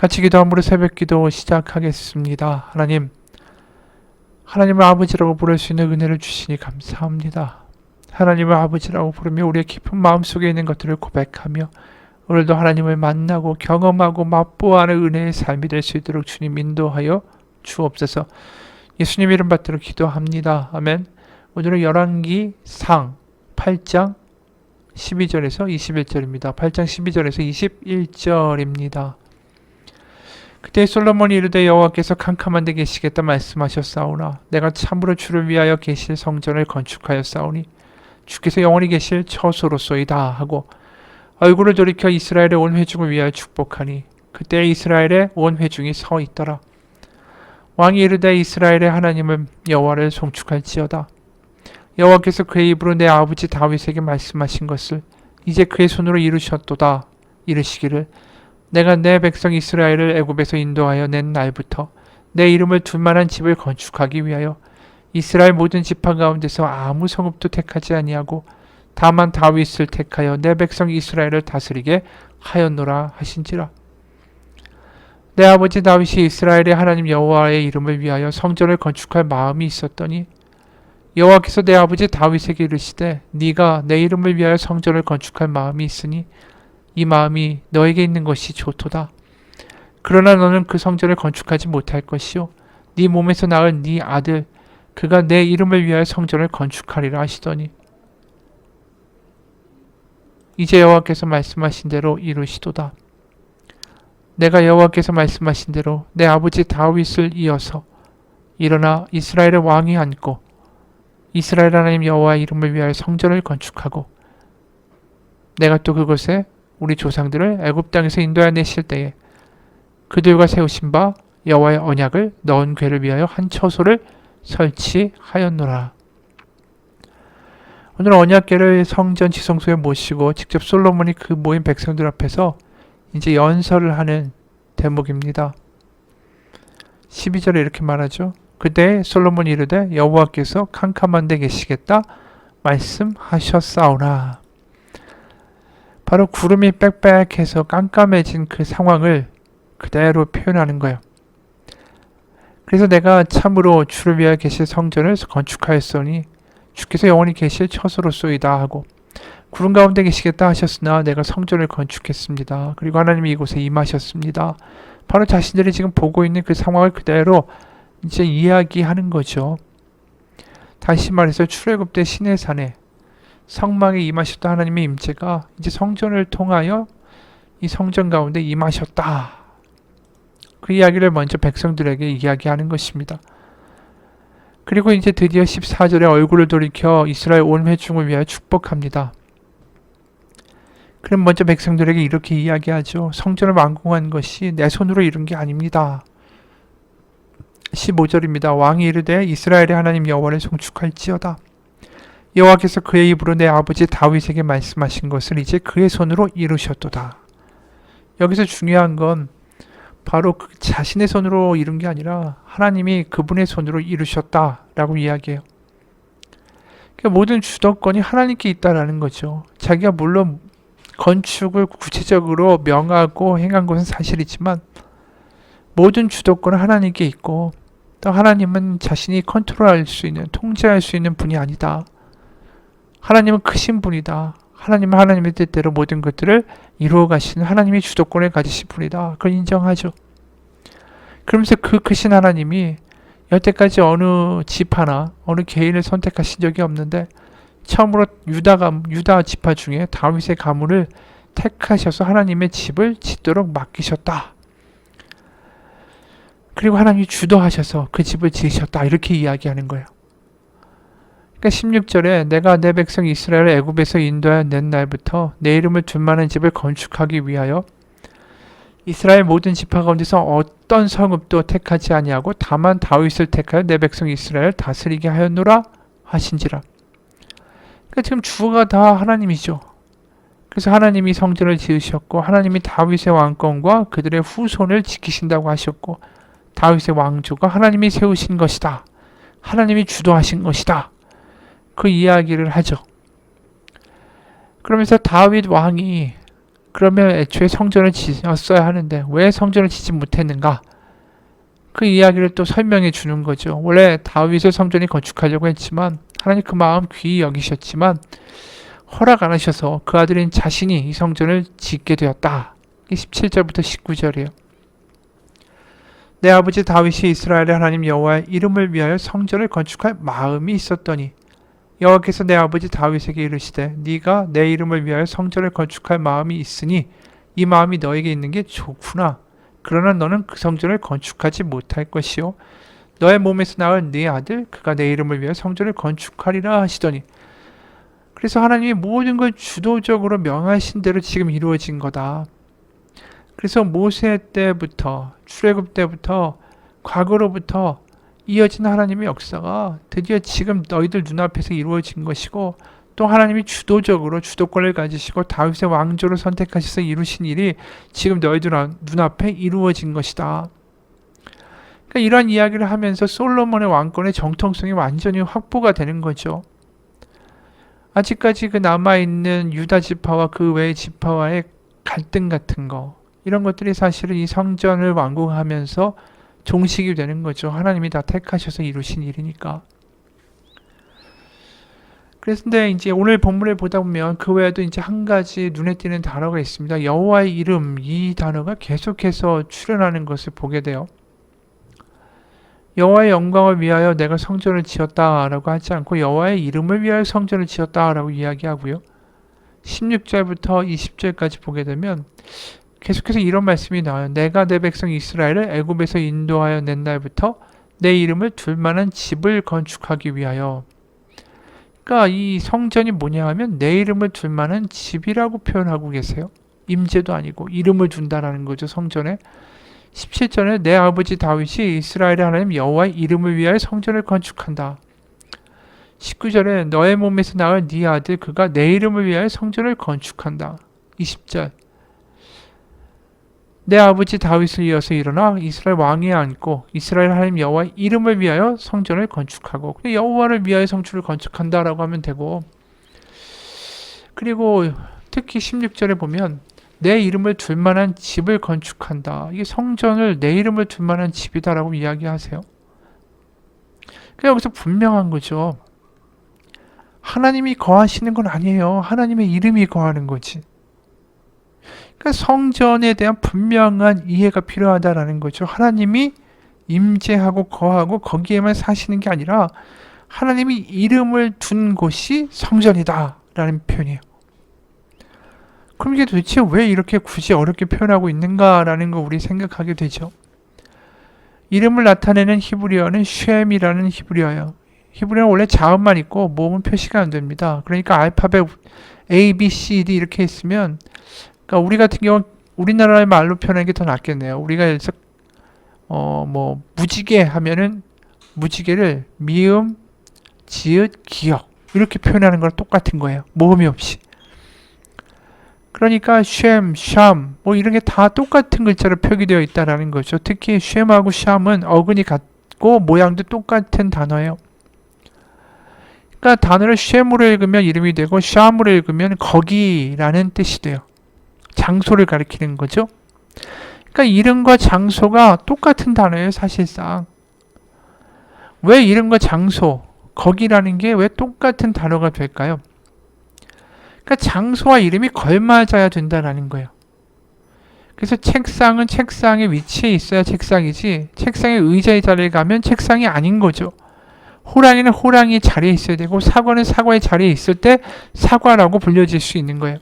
같이 기도함으로 새벽기도 시작하겠습니다. 하나님을 아버지라고 부를 수 있는 은혜를 주시니 감사합니다. 하나님을 아버지라고 부르며 우리의 깊은 마음속에 있는 것들을 고백하며 오늘도 하나님을 만나고 경험하고 맛보아하는 은혜의 삶이 될 수 있도록 주님 인도하여 주옵소서. 예수님 이름 받들어 기도합니다. 아멘. 오늘은 열왕기상 8장 12절에서 21절입니다. 8장 12절에서 21절입니다. 그때 솔로몬이 이르되 여호와께서 캄캄한 데 계시겠다 말씀하셨사오나 내가 참으로 주를 위하여 계실 성전을 건축하였사오니 주께서 영원히 계실 처소로소이다 하고 얼굴을 돌이켜 이스라엘의 온 회중을 위하여 축복하니 그때 이스라엘의 온 회중이 서 있더라. 왕이 이르되 이스라엘의 하나님을 여호와를 송축할지어다. 여호와께서 그의 입으로 내 아버지 다윗에게 말씀하신 것을 이제 그의 손으로 이루셨도다. 이르시기를 내가 내 백성 이스라엘을 애굽에서 인도하여 낸 날부터 내 이름을 둘 만한 집을 건축하기 위하여 이스라엘 모든 지파 가운데서 아무 성읍도 택하지 아니하고 다만 다윗을 택하여 내 백성 이스라엘을 다스리게 하였노라 하신지라. 내 아버지 다윗이 이스라엘의 하나님 여호와의 이름을 위하여 성전을 건축할 마음이 있었더니 여호와께서 내 아버지 다윗에게 이르시되 네가 내 이름을 위하여 성전을 건축할 마음이 있으니 이 마음이 너에게 있는 것이 좋도다. 그러나 너는 그 성전을 건축하지 못할 것이요 네 몸에서 낳은 네 아들 그가 내 이름을 위하여 성전을 건축하리라 하시더니 이제 여호와께서 말씀하신 대로 이루시도다. 내가 여호와께서 말씀하신 대로 내 아버지 다윗을 이어서 일어나 이스라엘의 왕이 앉고 이스라엘 하나님 여호와의 이름을 위하여 성전을 건축하고 내가 또 그곳에 우리 조상들을 애굽 땅에서 인도하여 내실 때에 그들과 세우신 바 여호와의 언약을 넣은 궤를 위하여 한 처소를 설치하였노라. 오늘 언약궤를 성전 지성소에 모시고 직접 솔로몬이 그 모인 백성들 앞에서 이제 연설을 하는 대목입니다. 12절에 이렇게 말하죠. 그때 솔로몬이 이르되 여호와께서 캄캄한 데 계시겠다 말씀하셨사오나. 바로 구름이 빽빽해서 깜깜해진 그 상황을 그대로 표현하는 거예요. 그래서 내가 참으로 주를 위하여 계실 성전을 건축하였으니 주께서 영원히 계실 처소로소이다 하고 구름 가운데 계시겠다 하셨으나 내가 성전을 건축했습니다. 그리고 하나님이 이곳에 임하셨습니다. 바로 자신들이 지금 보고 있는 그 상황을 그대로 이제 이야기하는 거죠. 다시 말해서 출애굽 때 시내산에 성막에 임하셨던 하나님의 임재가 이제 성전을 통하여 이 성전 가운데 임하셨다. 그 이야기를 먼저 백성들에게 이야기하는 것입니다. 그리고 이제 드디어 14절에 얼굴을 돌이켜 이스라엘 온 회중을 위하여 축복합니다. 그럼 먼저 백성들에게 이렇게 이야기하죠. 성전을 완공한 것이 내 손으로 이룬 게 아닙니다. 15절입니다. 왕이 이르되 이스라엘의 하나님 여호와를 송축할지어다. 여호와께서 그의 입으로 내 아버지 다윗에게 말씀하신 것을 이제 그의 손으로 이루셨도다. 여기서 중요한 건 바로 그 자신의 손으로 이룬 게 아니라 하나님이 그분의 손으로 이루셨다라고 이야기해요. 그러니까 모든 주도권이 하나님께 있다라는 거죠. 자기가 물론 건축을 구체적으로 명하고 행한 것은 사실이지만 모든 주도권은 하나님께 있고 또 하나님은 자신이 컨트롤할 수 있는, 통제할 수 있는 분이 아니다. 하나님은 크신 분이다. 하나님은 하나님의 뜻대로 모든 것들을 이루어 가시는 하나님이 주도권을 가지신 분이다. 그걸 인정하죠. 그러면서 그 크신 하나님이 여태까지 어느 지파나 어느 개인을 선택하신 적이 없는데 처음으로 유다 지파 중에 다윗의 가문을 택하셔서 하나님의 집을 짓도록 맡기셨다. 그리고 하나님이 주도하셔서 그 집을 지으셨다. 이렇게 이야기하는 거예요. 그러니까 16절에 내가 내 백성 이스라엘을 애굽에서 인도하여 낸 날부터 내 이름을 둘 만한 집을 건축하기 위하여 이스라엘 모든 지파 가운데서 어떤 성읍도 택하지 아니하고 다만 다윗을 택하여 내 백성 이스라엘을 다스리게 하였노라 하신지라. 그러니까 지금 주가 다 하나님이죠. 그래서 하나님이 성전을 지으셨고 하나님이 다윗의 왕권과 그들의 후손을 지키신다고 하셨고 다윗의 왕조가 하나님이 세우신 것이다. 하나님이 주도하신 것이다. 그 이야기를 하죠. 그러면서 다윗 왕이 그러면 애초에 성전을 지었어야 하는데 왜 성전을 짓지 못했는가? 그 이야기를 또 설명해 주는 거죠. 원래 다윗의 성전이 건축하려고 했지만 하나님 그 마음 귀히 여기셨지만 허락 안 하셔서 그 아들인 자신이 이 성전을 짓게 되었다. 17절부터 19절이에요. 내 아버지 다윗이 이스라엘의 하나님 여호와의 이름을 위하여 성전을 건축할 마음이 있었더니 여호와께서 내 아버지 다윗에게 이르시되 네가 내 이름을 위하여 성전을 건축할 마음이 있으니 이 마음이 너에게 있는 게 좋구나. 그러나 너는 그 성전을 건축하지 못할 것이요 너의 몸에서 나은 네 아들 그가 내 이름을 위하여 성전을 건축하리라 하시더니 그래서 하나님이 모든 걸 주도적으로 명하신 대로 지금 이루어진 거다. 그래서 모세 때부터 출애굽 때부터 과거로부터 이어진 하나님의 역사가 드디어 지금 너희들 눈앞에서 이루어진 것이고 또 하나님이 주도적으로 주도권을 가지시고 다윗의 왕조로 선택하셔서 이루신 일이 지금 너희들 눈앞에 이루어진 것이다. 그러니까 이런 이야기를 하면서 솔로몬의 왕권의 정통성이 완전히 확보가 되는 거죠. 아직까지 그 남아있는 유다 지파와 그 외의 지파와의 갈등 같은 거 이런 것들이 사실은 이 성전을 완공하면서 종식이 되는 거죠. 하나님이 다 택하셔서 이루신 일이니까. 그런데 이제 오늘 본문을 보다 보면 그 외에도 이제 한 가지 눈에 띄는 단어가 있습니다. 여호와의 이름 이 단어가 계속해서 출현하는 것을 보게 돼요. 여호와의 영광을 위하여 내가 성전을 지었다라고 하지 않고 여호와의 이름을 위하여 성전을 지었다라고 이야기하고요. 16절부터 20절까지 보게 되면 계속해서 이런 말씀이 나와요. 내가 내 백성 이스라엘을 애굽에서 인도하여 낸 날부터 내 이름을 둘 만한 집을 건축하기 위하여. 그러니까 이 성전이 뭐냐 하면 내 이름을 둘 만한 집이라고 표현하고 계세요. 임재도 아니고 이름을 둔다라는 거죠. 성전에. 17절에 내 아버지 다윗이 이스라엘의 하나님 여호와의 이름을 위하여 성전을 건축한다. 19절에 너의 몸에서 나을 네 아들 그가 내 이름을 위하여 성전을 건축한다. 20절 내 아버지 다윗을 이어서 일어나 이스라엘 왕위에 앉고 이스라엘 하나님 여호와의 이름을 위하여 성전을 건축하고 여호와를 위하여 성전을 건축한다라고 하면 되고 그리고 특히 16절에 보면 내 이름을 둘 만한 집을 건축한다. 이게 성전을 내 이름을 둘 만한 집이다라고 이야기하세요. 그러니까 여기서 분명한 거죠. 하나님이 거하시는 건 아니에요. 하나님의 이름이 거하는 거지. 그러니까 성전에 대한 분명한 이해가 필요하다라는 거죠. 하나님이 임재하고 거하고 거기에만 사시는 게 아니라 하나님이 이름을 둔 곳이 성전이다라는 표현이에요. 그럼 이게 도대체 왜 이렇게 굳이 어렵게 표현하고 있는가라는 거 우리 생각하게 되죠. 이름을 나타내는 히브리어는 쉔이라는 히브리어예요. 히브리어는 원래 자음만 있고 모음은 표시가 안 됩니다. 그러니까 알파벳 A, B, C, D 이렇게 있으면 그러니까 우리 같은 경우 우리나라의 말로 표현하는 게 더 낫겠네요. 우리가 예를 들어서 무지개 하면은 무지개를 미음, 지읒, 기역 이렇게 표현하는 거랑 똑같은 거예요. 모음이 없이. 그러니까 쉔, 샴 이런 게 다 똑같은 글자로 표기되어 있다라는 거죠. 특히 쉔하고 샴은 어근이 같고 모양도 똑같은 단어예요. 그러니까 단어를 쉔으로 읽으면 이름이 되고 샴으로 읽으면 거기라는 뜻이 돼요. 장소를 가리키는 거죠. 그러니까 이름과 장소가 똑같은 단어예요. 사실상. 왜 이름과 장소, 거기라는 게 왜 똑같은 단어가 될까요? 그러니까 장소와 이름이 걸맞아야 된다는 거예요. 그래서 책상은 책상의 위치에 있어야 책상이지 책상의 의자의 자리에 가면 책상이 아닌 거죠. 호랑이는 호랑이 자리에 있어야 되고 사과는 사과의 자리에 있을 때 사과라고 불려질 수 있는 거예요.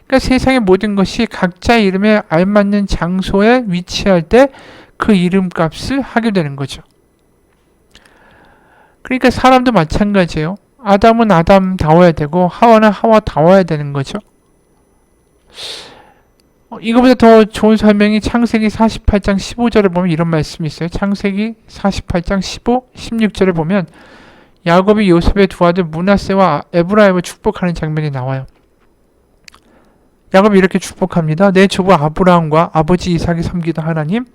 그러니까 세상의 모든 것이 각자의 이름에 알맞는 장소에 위치할 때 그 이름값을 하게 되는 거죠. 그러니까 사람도 마찬가지예요. 아담은 아담다워야 되고 하와는 하와다워야 되는 거죠. 이거보다 더 좋은 설명이 창세기 48장 15절을 보면 이런 말씀이 있어요. 창세기 48장 15, 16절을 보면 야곱이 요셉의 두 아들 므낫세와 에브라임을 축복하는 장면이 나와요. 야곱이 이렇게 축복합니다. 내 조부 아브라함과 아버지 이삭이 섬기던 하나님,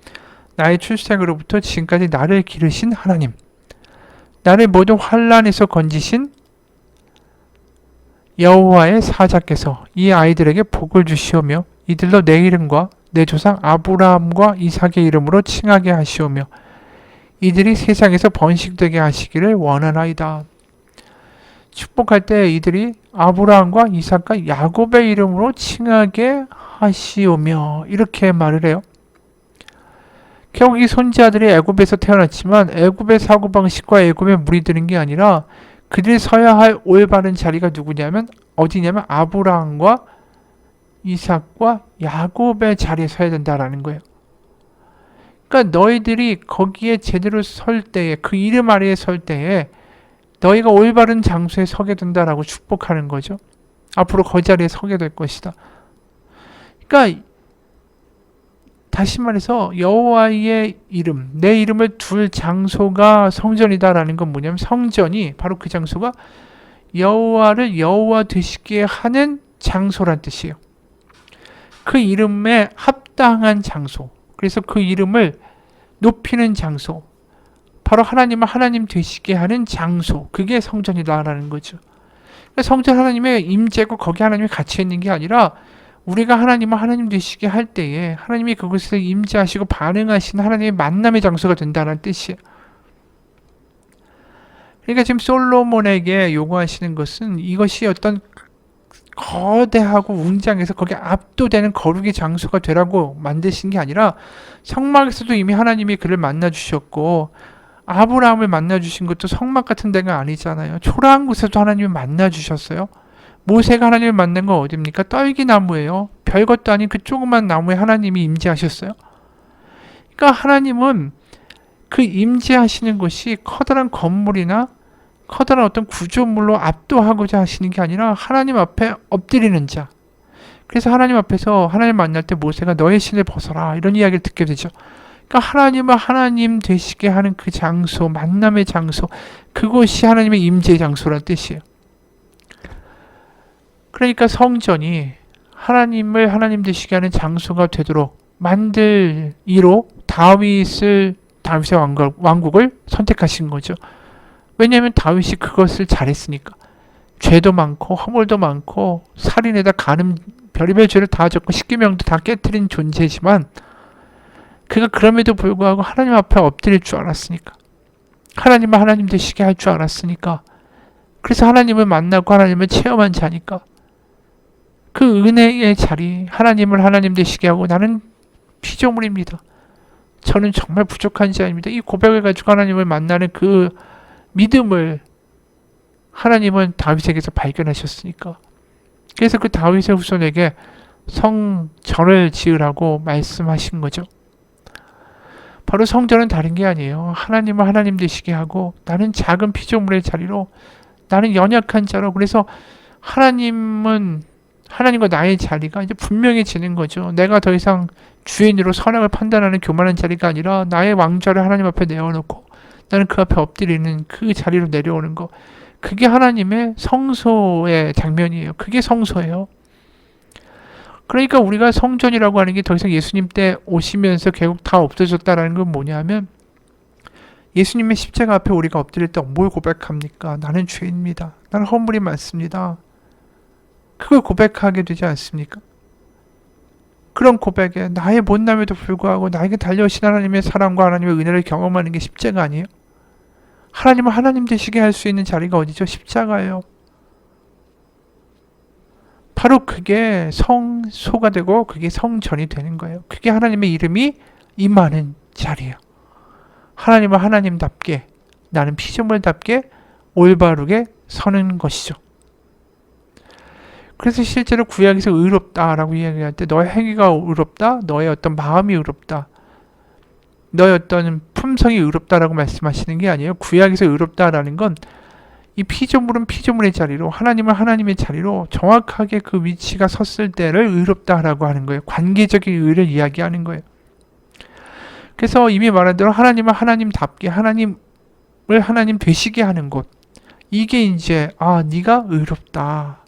나의 출생으로부터 지금까지 나를 기르신 하나님, 나를 모든 환난에서 건지신 여호와의 사자께서 이 아이들에게 복을 주시오며 이들로 내 이름과 내 조상 아브라함과 이삭의 이름으로 칭하게 하시오며 이들이 세상에서 번식되게 하시기를 원하나이다. 축복할 때 이들이 아브라함과 이삭과 야곱의 이름으로 칭하게 하시오며 이렇게 말을 해요. 결국 이 손자들이 애굽에서 태어났지만 애굽의 사고방식과 애굽에 무리드는 게 아니라 그들이 서야 할 올바른 자리가 누구냐면 어디냐면 아브라함과 이삭과 야곱의 자리에 서야 된다라는 거예요. 그러니까 너희들이 거기에 제대로 설 때에 그 이름 아래에 설 때에 너희가 올바른 장소에 서게 된다라고 축복하는 거죠. 앞으로 그 자리에 서게 될 것이다. 그러니까 다시 말해서 여호와의 이름, 내 이름을 둘 장소가 성전이다라는 건 뭐냐면 성전이 바로 그 장소가 여호와를 여호와 되시게 하는 장소란 뜻이에요. 그 이름에 합당한 장소, 그래서 그 이름을 높이는 장소, 바로 하나님을 하나님 되시게 하는 장소, 그게 성전이다라는 거죠. 성전 하나님의 임재고 거기 하나님이 갇혀 있는 게 아니라 우리가 하나님을 하나님 되시게 할 때에 하나님이 그곳에서 임재하시고 반응하시는 하나님의 만남의 장소가 된다는 뜻이에요. 그러니까 지금 솔로몬에게 요구하시는 것은 이것이 어떤 거대하고 웅장해서 거기에 압도되는 거룩의 장소가 되라고 만드신 게 아니라 성막에서도 이미 하나님이 그를 만나주셨고 아브라함을 만나주신 것도 성막 같은 데가 아니잖아요. 초라한 곳에도 하나님이 만나주셨어요. 모세가 하나님을 만난 건 어디입니까? 떨기나무예요. 별것도 아닌 그 조그만 나무에 하나님이 임재하셨어요. 그러니까 하나님은 그 임재하시는 것이 커다란 건물이나 커다란 어떤 구조물로 압도하고자 하시는 게 아니라 하나님 앞에 엎드리는 자. 그래서 하나님 앞에서 하나님 만날 때 모세가 너의 신을 벗어라 이런 이야기를 듣게 되죠. 그러니까 하나님을 하나님 되시게 하는 그 장소, 만남의 장소, 그것이 하나님의 임재의 장소라는 뜻이에요. 그러니까 성전이 하나님을 하나님 되시게 하는 장소가 되도록 만들기로 다윗의 왕국을 선택하신 거죠. 왜냐하면 다윗이 그것을 잘했으니까. 죄도 많고 허물도 많고 살인에다 간음 별의별 죄를 다 졌고 십계명도 다 깨트린 존재지만 그가 그럼에도 불구하고 하나님 앞에 엎드릴 줄 알았으니까. 하나님을 하나님 되시게 할 줄 알았으니까. 그래서 하나님을 만나고 하나님을 체험한 자니까. 그 은혜의 자리, 하나님을 하나님 되시게 하고 나는 피조물입니다. 저는 정말 부족한 자입니다. 이 고백을 가지고 하나님을 만나는 그 믿음을 하나님은 다윗에게서 발견하셨으니까. 그래서 그 다윗의 후손에게 성전을 지으라고 말씀하신 거죠. 바로 성전은 다른 게 아니에요. 하나님을 하나님 되시게 하고 나는 작은 피조물의 자리로 나는 연약한 자로 그래서 하나님과 나의 자리가 이제 분명해지는 거죠. 내가 더 이상 주인으로 선악을 판단하는 교만한 자리가 아니라 나의 왕좌를 하나님 앞에 내어놓고 나는 그 앞에 엎드리는 그 자리로 내려오는 거. 그게 하나님의 성소의 장면이에요. 그게 성소예요. 그러니까 우리가 성전이라고 하는 게 더 이상 예수님 때 오시면서 결국 다 없어졌다라는 건 뭐냐면 예수님의 십자가 앞에 우리가 엎드릴 때 뭘 고백합니까? 나는 죄인입니다. 나는 허물이 많습니다. 그걸 고백하게 되지 않습니까? 그런 고백에 나의 못남에도 불구하고 나에게 달려오신 하나님의 사랑과 하나님의 은혜를 경험하는 게 십자가 아니에요? 하나님을 하나님 되시게 할 수 있는 자리가 어디죠? 십자가예요. 바로 그게 성소가 되고 그게 성전이 되는 거예요. 그게 하나님의 이름이 임하는 자리예요. 하나님을 하나님답게 나는 피조물답게 올바르게 서는 것이죠. 그래서 실제로 구약에서 의롭다라고 이야기할 때 너의 행위가 의롭다, 너의 어떤 마음이 의롭다, 너의 어떤 품성이 의롭다라고 말씀하시는 게 아니에요. 구약에서 의롭다라는 건 이 피조물은 피조물의 자리로 하나님은 하나님의 자리로 정확하게 그 위치가 섰을 때를 의롭다라고 하는 거예요. 관계적인 의를 이야기하는 거예요. 그래서 이미 말한 대로 하나님은 하나님답게 하나님을 하나님 되시게 하는 곳. 이게 이제 네가 의롭다.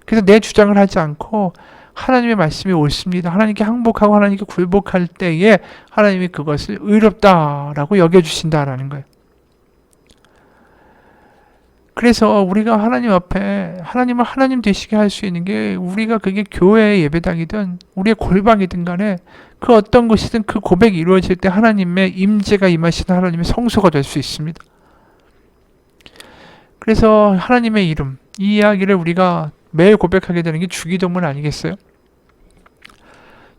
그래서 내 주장을 하지 않고 하나님의 말씀이 옳습니다. 하나님께 항복하고 하나님께 굴복할 때에 하나님이 그것을 의롭다라고 여겨주신다라는 거예요. 그래서 우리가 하나님 앞에 하나님을 하나님 되시게 할 수 있는 게 우리가 그게 교회의 예배당이든 우리의 골방이든 간에 그 어떤 것이든 그 고백이 이루어질 때 하나님의 임재가 임하시는 하나님의 성소가 될 수 있습니다. 그래서 하나님의 이름, 이 이야기를 우리가 매일 고백하게 되는 게 주기도문 아니겠어요?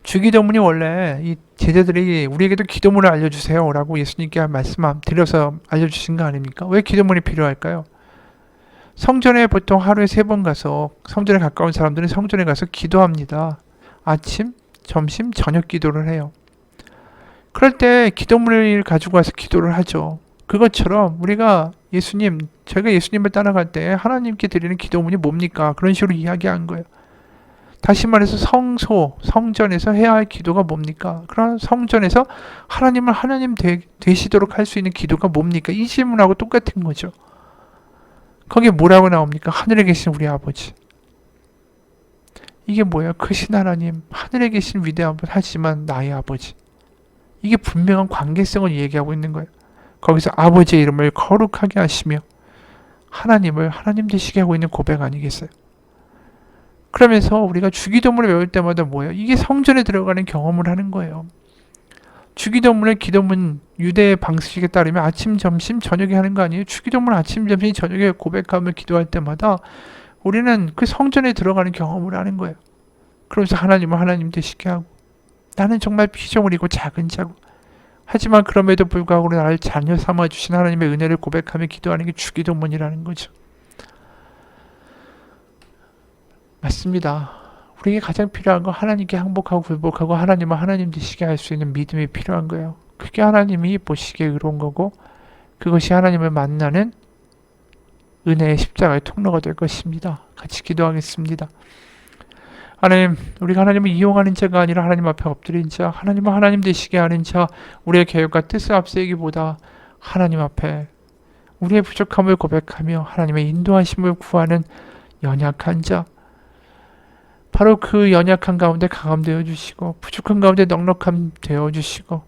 주기도문이 원래 이 제자들이 우리에게도 기도문을 알려주세요 라고 예수님께 말씀 드려서 알려주신 거 아닙니까? 왜 기도문이 필요할까요? 성전에 보통 하루에 3번 가서, 성전에 가까운 사람들은 성전에 가서 기도합니다. 아침, 점심, 저녁 기도를 해요. 그럴 때 기도문을 가지고 와서 기도를 하죠. 그것처럼 우리가 저희가 예수님을 따라갈 때 하나님께 드리는 기도문이 뭡니까? 그런 식으로 이야기한 거예요. 다시 말해서 성전에서 해야 할 기도가 뭡니까? 그런 성전에서 하나님을 하나님 되시도록 할 수 있는 기도가 뭡니까? 이 질문하고 똑같은 거죠. 거기에 뭐라고 나옵니까? 하늘에 계신 우리 아버지. 이게 뭐예요? 크신 하나님, 하늘에 계신 위대한 분 하지만 나의 아버지. 이게 분명한 관계성을 얘기하고 있는 거예요. 거기서 아버지의 이름을 거룩하게 하시며 하나님을 하나님 되시게 하고 있는 고백 아니겠어요? 그러면서 우리가 주기도문을 외울 때마다 뭐예요? 이게 성전에 들어가는 경험을 하는 거예요. 주기도문의 기도문 유대의 방식에 따르면 아침, 점심, 저녁에 하는 거 아니에요? 주기도문 아침, 점심, 저녁에 고백하며 기도할 때마다 우리는 그 성전에 들어가는 경험을 하는 거예요. 그러면서 하나님을 하나님 되시게 하고 나는 정말 피조물이고 작은 자고 하지만 그럼에도 불구하고 나를 자녀 삼아주신 하나님의 은혜를 고백하며 기도하는 게 주기도문이라는 거죠. 맞습니다. 우리에게 가장 필요한 건 하나님께 항복하고 굴복하고 하나님을 하나님 되시게 할 수 있는 믿음이 필요한 거예요. 그게 하나님이 보시기에 의로운 거고 그것이 하나님을 만나는 은혜의 십자가의 통로가 될 것입니다. 같이 기도하겠습니다. 하나님, 우리가 하나님을 이용하는 자가 아니라 하나님 앞에 엎드린 자, 하나님을 하나님 되시게 하는 자, 우리의 계획과 뜻을 앞세우기보다 하나님 앞에 우리의 부족함을 고백하며 하나님의 인도하심을 구하는 연약한 자, 바로 그 연약한 가운데 강함 되어주시고 부족한 가운데 넉넉함 되어주시고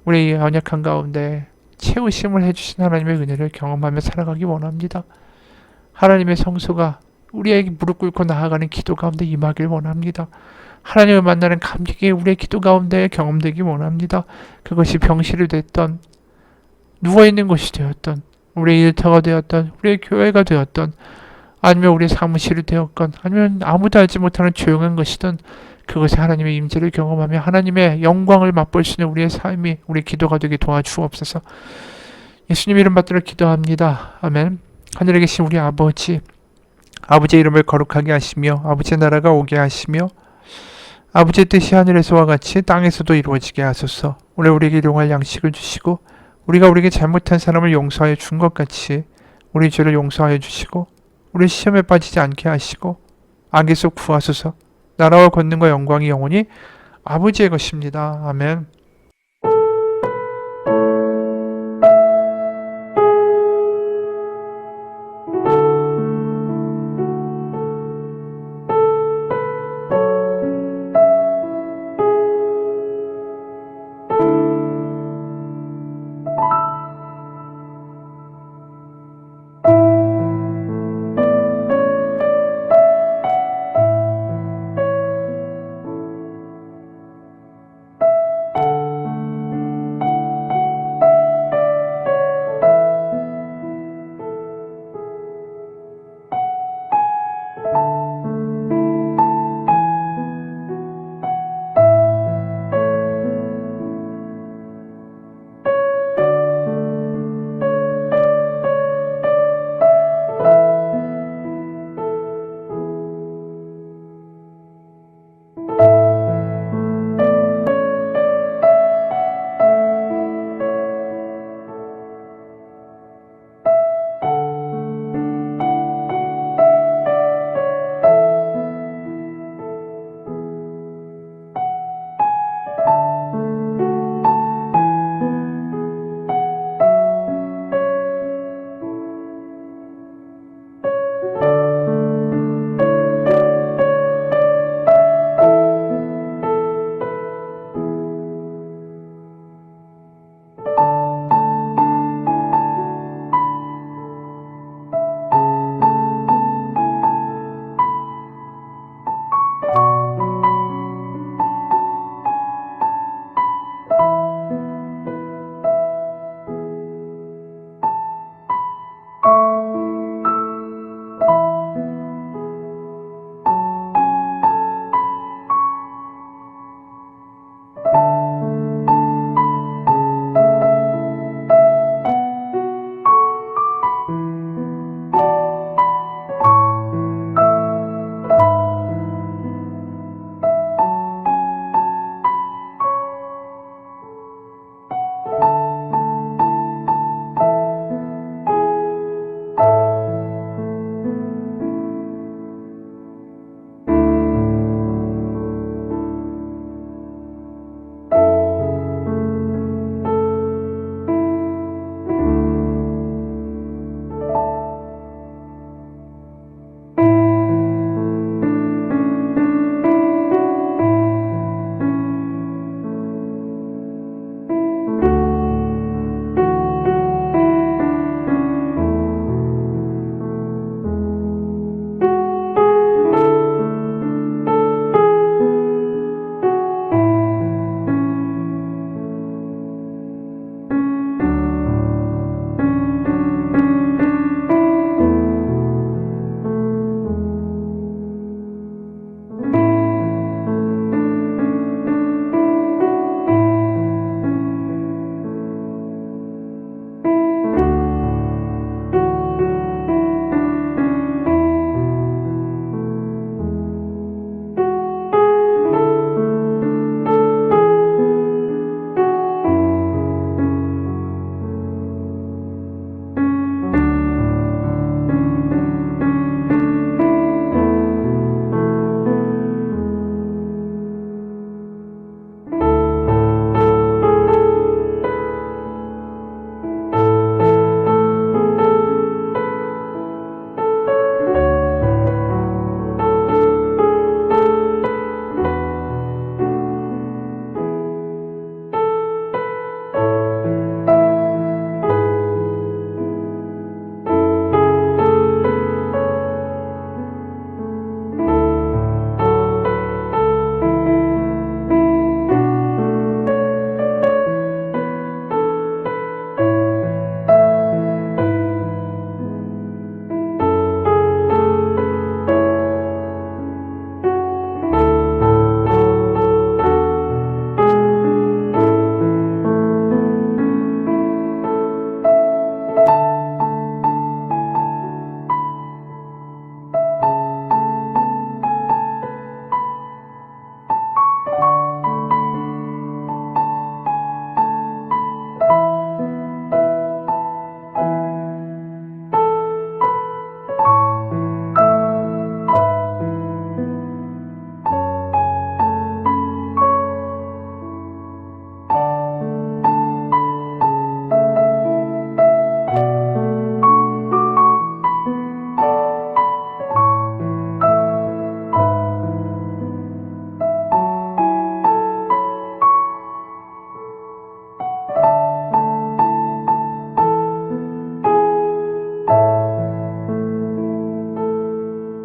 우리의 연약한 가운데 채우심을 해주신 하나님의 은혜를 경험하며 살아가기 원합니다. 하나님의 성소가 우리에게 무릎 꿇고 나아가는 기도 가운데 임하길 원합니다. 하나님을 만나는 감격이 우리의 기도 가운데 경험되기 원합니다. 그것이 병실이 됐던 누워있는 곳이 되었던 우리의 일터가 되었던 우리의 교회가 되었던 아니면 우리의 사무실이 되었건 아니면 아무도 알지 못하는 조용한 것이든 그것이 하나님의 임재를 경험하며 하나님의 영광을 맛볼 수 있는 우리의 삶이 우리의 기도가 되게 도와주옵소서. 예수님 이름 받들어 기도합니다. 아멘. 하늘에 계신 우리 아버지, 아버지의 이름을 거룩하게 하시며 아버지의 나라가 오게 하시며 아버지의 뜻이 하늘에서와 같이 땅에서도 이루어지게 하소서. 오늘 우리에게 일용할 양식을 주시고 우리가 우리에게 잘못한 사람을 용서하여 준 것 같이 우리 죄를 용서하여 주시고 우리 시험에 빠지지 않게 하시고 악에서 구하소서. 나라와 권능과 영광이 영원히 아버지의 것입니다. 아멘.